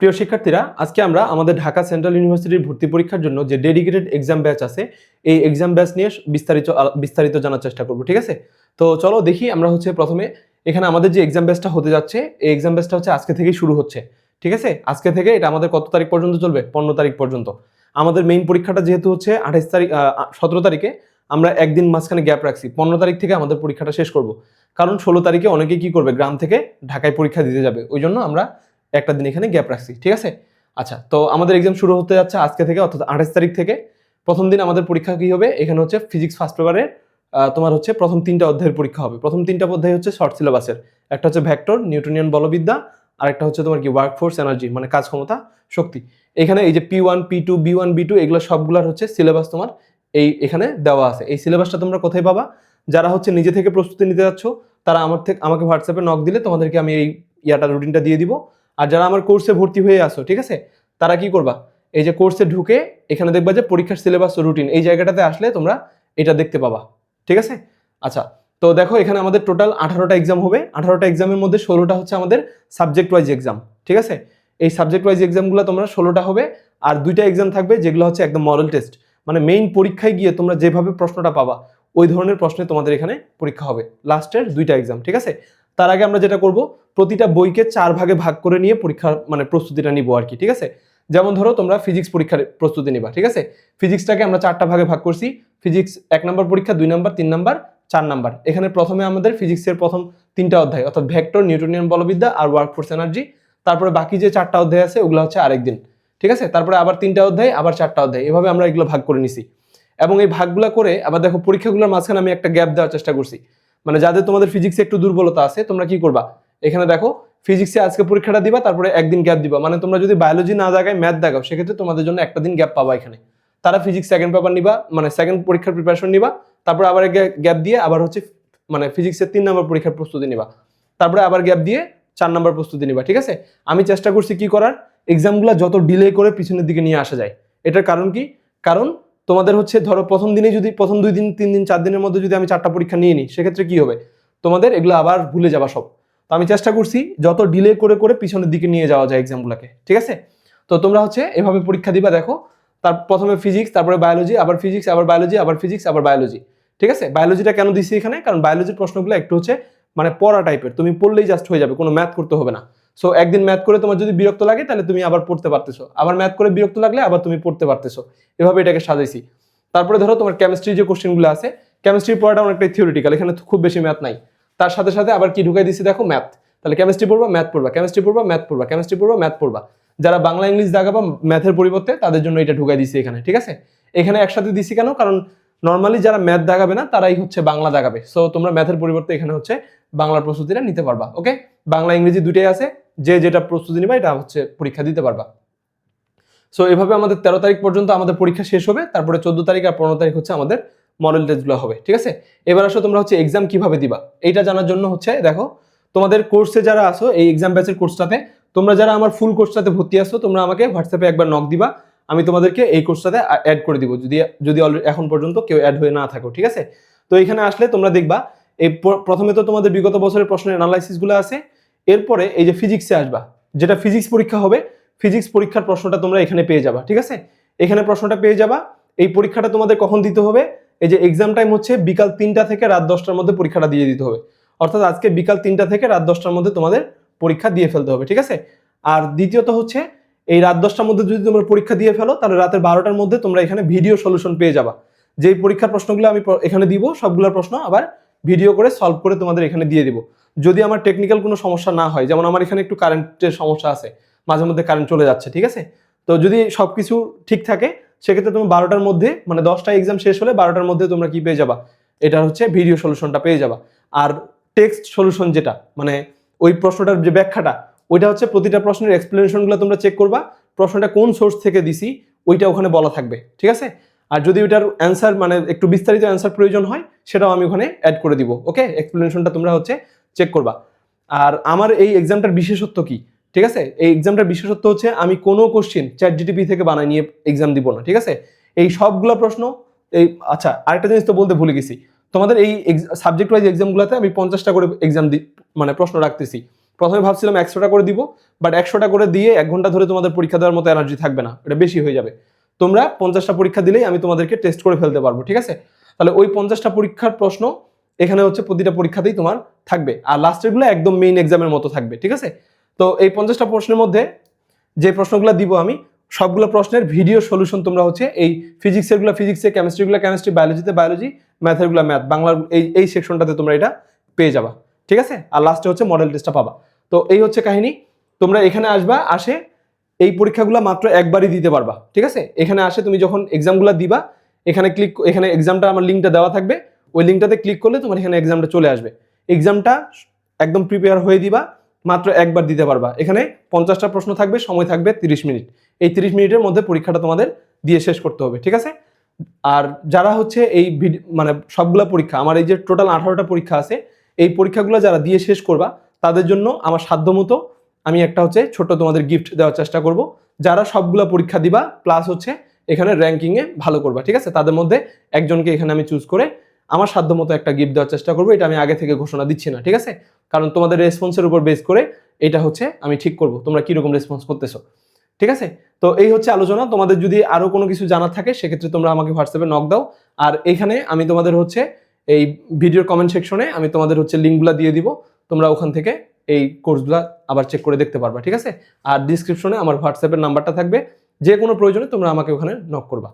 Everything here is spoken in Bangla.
প্রিয় শিক্ষার্থীরা, আজকে আমরা আমাদের ঢাকা সেন্ট্রাল ইউনিভার্সিটির ভর্তি পরীক্ষার জন্য যে ডেডিকেটেড এক্সাম ব্যাচ আছে এই এক্সাম ব্যাচ নিয়ে বিস্তারিত জানার চেষ্টা করব। ঠিক আছে, তো চলো দেখি আমরা প্রথমে এখানে আমাদের যে এক্সাম ব্যাচটা হতে যাচ্ছে এই এক্সাম ব্যাচটা আজকে থেকেই শুরু হচ্ছে। ঠিক আছে, আজকে থেকে এটা আমাদের কত তারিখ পর্যন্ত চলবে? 15 তারিখ পর্যন্ত। আমাদের মেইন পরীক্ষাটা যেহেতু 28 তারিখ 17 তারিখে, আমরা একদিন মাঝখানে গ্যাপ রাখছি। 15 তারিখ থেকে আমাদের পরীক্ষাটা শেষ করব, কারণ 16 তারিখে অনেকে কি করবে, গ্রাম থেকে ঢাকায় পরীক্ষা দিতে যাবে, ওই জন্য আমরা একটা দিন এখানে গ্যাপ রাখছি। ঠিক আছে, আচ্ছা, তো আমাদের এক্সাম শুরু হতে যাচ্ছে আজকে থেকে, অর্থাৎ 28 তারিখ থেকে। প্রথম দিন আমাদের পরীক্ষা কি হবে? এখানে ফিজিক্স ফার্স্ট পেপারের তোমার প্রথম 3টা অধ্যায়ের পরীক্ষা হবে। প্রথম 3টা অধ্যায় শর্ট সিলেবাসের। একটা ভেক্টর, নিউটনিয়ান বলবিদ্যা, আর একটা তোমার কি ওয়ার্ক ফোর্স এনার্জি, মানে কাজ ক্ষমতা শক্তি। এখানে এই যে P1 P2 B1 B2 এগুলো সবগুলোর সিলেবাস তোমার এখানে দেওয়া আছে। এই সিলেবাসটা তোমরা কোথায় পাবা? যারা নিজে থেকে প্রস্তুতি নিতে যাচ্ছ তারা আমাকে হোয়াটসঅ্যাপে নক দিলে তোমাদেরকে আমি এই রুটিনটা দিয়ে দিব। আর যারা আমার কোর্সে ভর্তি হয়ে আসো, ঠিক আছে, তারা কি করবা? এই যে কোর্সে ঢুকে এখানে দেখবা যে পরীক্ষার সিলেবাস ও রুটিন, এই জায়গাটাতে আসলে তোমরা এটা দেখতে পাবা। ঠিক আছে, আচ্ছা, তো দেখো এখানে আমাদের টোটাল 18টা এক্সাম হবে। 18টা এক্সামের মধ্যে 16টা আমাদের সাবজেক্ট ওয়াইজ এক্সাম। ঠিক আছে, এই সাবজেক্ট ওয়াইজ এক্সামগুলো তোমরা 16টা হবে। আর 2টা এক্সাম থাকবে যেগুলো একদম মডেল টেস্ট, মানে মেইন পরীক্ষায় গিয়ে তোমরা যেভাবে প্রশ্নটা পাবা ওই ধরনের প্রশ্নে তোমাদের এখানে পরীক্ষা হবে। লাস্টের 2টা এক্সাম। ঠিক আছে, তার আগে আমরা যেটা করব, প্রতিটা বইকে 4 ভাগে ভাগ করে নিয়ে পরীক্ষার প্রস্তুতিটা নিব আর কি। ঠিক আছে, যেমন ধরো তোমরা ফিজিক্স পরীক্ষার প্রস্তুতি নিবা। ঠিক আছে, ফিজিক্সটাকে আমরা 4টা ভাগে ভাগ করছি। ফিজিক্স 1 নম্বর পরীক্ষা, 2 নম্বর, 3 নম্বর, 4 নম্বর। এখানে প্রথমে আমাদের ফিজিক্সের প্রথম 3টা অধ্যায়, অর্থাৎ ভেক্টর, নিউটনিয়ান বলবিদ্যা আর ওয়ার্ক ফোর্স এনার্জি। তারপরে বাকি যে 4টা অধ্যায় আছে ওগুলো আরেকদিন। ঠিক আছে, তারপরে আবার 3টা অধ্যায়, আবার 4টা অধ্যায়, এভাবে আমরা এগুলো ভাগ করে নিছি। এবং এই ভাগগুলো করে আবার দেখো পরীক্ষাগুলোর মাঝখানে আমি একটা গ্যাপ দেওয়ার চেষ্টা করছি। মানে যাদের তোমাদের ফিজিক্সে একটু দুর্বলতা আছে তোমরা কি করবা, এখানে দেখো ফিজিক্সে আজকে পরীক্ষাটা দিবা, তারপরে একদিন গ্যাপ দিবা। মানে তোমরা যদি বায়োলজি না দাগায় ম্যাথ দাগাও, সেক্ষেত্রে তোমাদের জন্য একটা দিন গ্যাপ পাবা এখানে। তারা ফিজিক্স সেকেন্ড পেপার নিবা, মানে সেকেন্ড পরীক্ষার প্রিপারেশন নিবা, তারপরে আবার গ্যাপ দিয়ে আবার ফিজিক্সের 3 নম্বর পরীক্ষার প্রস্তুতি নিবা, তারপরে আবার গ্যাপ দিয়ে 4 নম্বর প্রস্তুতি নিবা। ঠিক আছে, আমি চেষ্টা করছি কি করার, এক্সামগুলো যত ডিলে করে পিছনের দিকে নিয়ে আসা যায়। এটার কারণ কি? কারণ তোমাদের ধরো প্রথম দিনে যদি প্রথম 2 দিন 3 দিন 4 দিনের মধ্যে যদি আমি 4টা পরীক্ষা নিয়ে নিই, সেক্ষেত্রে কি হবে, তোমাদের এগুলো আবার ভুলে যাবা সব। তো আমি চেষ্টা করছি যত ডিলে করে করে পিছনের দিকে নিয়ে যাওয়া যায় এক্সামগুলোকে। ঠিক আছে, তো তোমরা এভাবে পরীক্ষা দিবা। দেখো, তার প্রথমে ফিজিক্স, তারপরে বায়োলজি, আবার ফিজিক্স, আবার বায়োলজি, আবার ফিজিক্স, আবার বায়োলজি। ঠিক আছে, বায়োলজিটা কেন দিছি এখানে? কারণ বায়োলজির প্রশ্নগুলো একটু পড়া টাইপের, তুমি পড়লেই জাস্ট হয়ে যাবে, কোনো ম্যাথ করতে হবে না। সো একদিন ম্যাথ করে তোমার যদি বিরক্ত লাগে তাহলে তুমি আবার পড়তে পারতেছো, আবার ম্যাথ করে বিরক্ত লাগলে আবার তুমি পড়তে পারতেছো, এভাবে এটাকে সাজাইছি। তারপরে ধরো তোমার কেমিস্ট্রি যে কোশ্চেনগুলো আছে, কেমিস্ট্রি পড়াটা অনেকটাই থিওরিটিক্যাল, এখানে খুব বেশি ম্যাথ নাই। তার সাথে সাথে আবার কি ঢুকাই দিছি দেখো, ম্যাথ। তাহলে কেমিস্ট্রি পড়বা, ম্যাথ পড়বা, কেমিস্ট্রি পড়বা, ম্যাথ পড়বা, কেমিস্ট্রি পড়বা, ম্যাথ পড়বা। যারা বাংলা ইংলিশ দাগাবা ম্যাথের পরিবর্তে, তাদের জন্য এটা ঢুকাই দিছি এখানে। ঠিক আছে, এখানে একসাথে দিছি কেন? কারণ নর্মালি যারা ম্যাথ দাগাবে না তারাই বাংলা দাগাবে। সো তোমরা ম্যাথের পরিবর্তে এখানে বাংলার প্রস্তুতিটা নিতে পারবা। ওকে, বাংলা ইংরেজি দুটোই আছে, যে যেটা প্রস্তুতি নিবা এটা পরীক্ষা দিতে পারবা। সো এভাবে আমাদের 13 তারিখ পর্যন্ত আমাদের পরীক্ষা শেষ হবে। তারপরে 14 তারিখ আর 15 তারিখ আমাদের মডেল টেস্টগুলো হবে। ঠিক আছে, এবার আসো তোমরা এক্সাম কিভাবে দিবা এইটা জানার জন্য দেখো, তোমাদের কোর্সে যারা আসো এই এক্সাম ব্যাচের কোর্সটাতে, তোমরা যারা আমার ফুল কোর্সটাতে ভর্তি আসো, তোমরা আমাকে হোয়াটসঅ্যাপে একবার নক দিবা, আমি তোমাদেরকে এই কোর্সটাতে অ্যাড করে দিব, যদি এখন পর্যন্ত কেউ অ্যাড হয়ে না থাকো। ঠিক আছে, তো এখানে আসলে তোমরা দেখবা এই প্রথমে তো তোমাদের বিগত বছরের প্রশ্নের অ্যানালাইসিসগুলো আছে। এরপরে এই যে ফিজিক্সে আসবা, যেটা ফিজিক্স পরীক্ষা হবে, ফিজিক্স পরীক্ষার প্রশ্নটা তোমরা এখানে পেয়ে যাবা। ঠিক আছে, এখানে প্রশ্নটা পেয়ে যাবা। এই পরীক্ষাটা তোমাদের কখন দিতে হবে? এই যে এক্সাম টাইম বিকাল 3টা থেকে রাত 10টার মধ্যে পরীক্ষাটা দিয়ে দিতে হবে। অর্থাৎ আজকে বিকাল 3টা থেকে রাত 10টার মধ্যে তোমাদের পরীক্ষা দিয়ে ফেলতে হবে। ঠিক আছে, আর দ্বিতীয়ত এই রাত 10টার মধ্যে যদি তোমরা পরীক্ষা দিয়ে ফেলো, তাহলে রাতের 12টার মধ্যে তোমরা এখানে ভিডিও সলিউশন পেয়ে যাবা। যেই পরীক্ষার প্রশ্নগুলো আমি এখানে দিব, সবগুলোর প্রশ্ন আবার ভিডিও করে সলভ করে তোমাদের এখানে দিয়ে দিব। যদি আমার টেকনিক্যাল কোনো সমস্যা না হয়, যেমন আমার এখানে একটু কারেন্টের সমস্যা আছে, মাঝে মধ্যে কারেন্ট চলে যাচ্ছে। ঠিক আছে, তো যদি সবকিছু ঠিক থাকে সেক্ষেত্রে তুমি 12টার মধ্যে, মানে 10টা এক্সাম শেষ হলে 12টার মধ্যে তোমরা কি পেয়ে যাবা, এটা ভিডিও সলিউশনটা পেয়ে যাবা। আর টেক্সট সলিউশন যেটা, মানে ওই প্রশ্নটার যে ব্যাখ্যাটা, ওইটা প্রতিটা প্রশ্নের এক্সপ্লেনেশনগুলো তোমরা চেক করবা, প্রশ্নটা কোন সোর্স থেকে দিছি ওইটা ওখানে বলা থাকবে। ঠিক আছে, আর যদি ওইটার অ্যান্সার মানে একটু বিস্তারিত অ্যান্সার প্রয়োজন হয়, সেটাও আমি ওখানে অ্যাড করে দিব। ওকে, এক্সপ্লেনেশনটা তোমরা চেক করবা। আর আমার এই এক্সামটার বিশেষত্ব কি? ঠিক আছে, এই এক্সামটার বিশেষত্ব আমি কোনো কোশ্চেন চ্যাটজিটিপি থেকে বানাই নিয়ে এক্সাম দিব না। ঠিক আছে, এই সবগুলো প্রশ্ন আচ্ছা, আরেকটা জিনিস তো বলতে ভুলে গেছি, তোমাদের এই সাবজেক্ট ওয়াইজ এক্সামগুলোতে আমি 50টা করে এক্সাম প্রশ্ন রাখতেছি। প্রথমে ভাবছিলাম 100টা করে দিব, বাট 100টা করে দিয়ে 1 ঘন্টা ধরে তোমাদের পরীক্ষা দেওয়ার মতো এনার্জি থাকবে না, এটা বেশি হয়ে যাবে। তোমরা 50টা পরীক্ষা দিলেই আমি তোমাদেরকে টেস্ট করে ফেলতে পারবো, ঠিক আছে? তাহলে ওই 50টা পরীক্ষার প্রশ্ন এখানে হচ্ছে প্রতিটা পরীক্ষাতেই তোমার থাকবে, আর লাস্টের গুলো একদম মেইন এক্সামের মতো থাকবে, ঠিক আছে? তো এই 50টা প্রশ্নের মধ্যে যে প্রশ্নগুলো দিব আমি, সবগুলো প্রশ্নের ভিডিও সলিউশন তোমরা হচ্ছে এই ফিজিক্সের গুলো ফিজিক্সে, কেমিস্ট্রিগুলো কেমিস্ট্রি, বায়োলজিতে বায়োলজি, ম্যাথের গুলো ম্যাথ, বাংলার এই সেকশনটাতে তোমরা এটা পেয়ে যাবা, ঠিক আছে? আর লাস্টে হচ্ছে মডেল টেস্টটা পাবা। তো এই হচ্ছে কাহিনী। তোমরা এখানে আসবা, আসে এই পরীক্ষাগুলো মাত্র একবারই দিতে পারবা, ঠিক আছে? এখানে আসে তুমি যখন এক্সামগুলো দিবা, এখানে এক্সামটা আমার লিঙ্কটা দেওয়া থাকবে, ওই লিঙ্কটাতে ক্লিক করলে তোমার এখানে এক্সামটা চলে আসবে। এক্সামটা একদম প্রিপেয়ার হয়ে দিবা, মাত্র একবার দিতে পারবা। এখানে 50টা প্রশ্ন থাকবে, সময় থাকবে 30 মিনিট। এই 30 মিনিটের মধ্যে পরীক্ষাটা তোমাদের দিয়ে শেষ করতে হবে, ঠিক আছে? আর যারা হচ্ছে এই মানে সবগুলা পরীক্ষা, আমার এই যে টোটাল 18টা পরীক্ষা আছে, এই পরীক্ষাগুলো যারা দিয়ে শেষ করবা তাদের জন্য আমার সাধ্যমতো আমি একটা হচ্ছে ছোট তোমাদের গিফট দেওয়ার চেষ্টা করব। যারা সবগুলা পরীক্ষা দিবা প্লাস হচ্ছে এখানে র্যাঙ্কিংয়ে ভালো করবা, ঠিক আছে? তাদের মধ্যে একজনকে এখানে আমি চুজ করে আমার সাধ্যমতো একটা গিফট দেওয়ার চেষ্টা করবো। এটা আমি আগে থেকে ঘোষণা দিচ্ছি না, ঠিক আছে? কারণ তোমাদের রেসপন্সের উপর বেস করে এটা হচ্ছে আমি ঠিক করব তোমরা কিরকম রেসপন্স করতেছো, ঠিক আছে? তো এই হচ্ছে আলোচনা। তোমাদের যদি আরো কোনো কিছু জানার থাকে সেক্ষেত্রে তোমরা আমাকে হোয়াটসঅ্যাপে নক দাও। আর এখানে আমি তোমাদের হচ্ছে এই ভিডিওর কমেন্ট সেকশনে আমি তোমাদের হচ্ছে লিঙ্কগুলো দিয়ে দিব, তোমরা ওখান থেকে এই কোর্সগুলো আবার চেক করে দেখতে পারবা, ঠিক আছে? আর ডিসক্রিপশনে আমার হোয়াটসঅ্যাপের নাম্বারটা থাকবে, যে কোনো প্রয়োজনে তোমরা আমাকে ওখানে নক করবা।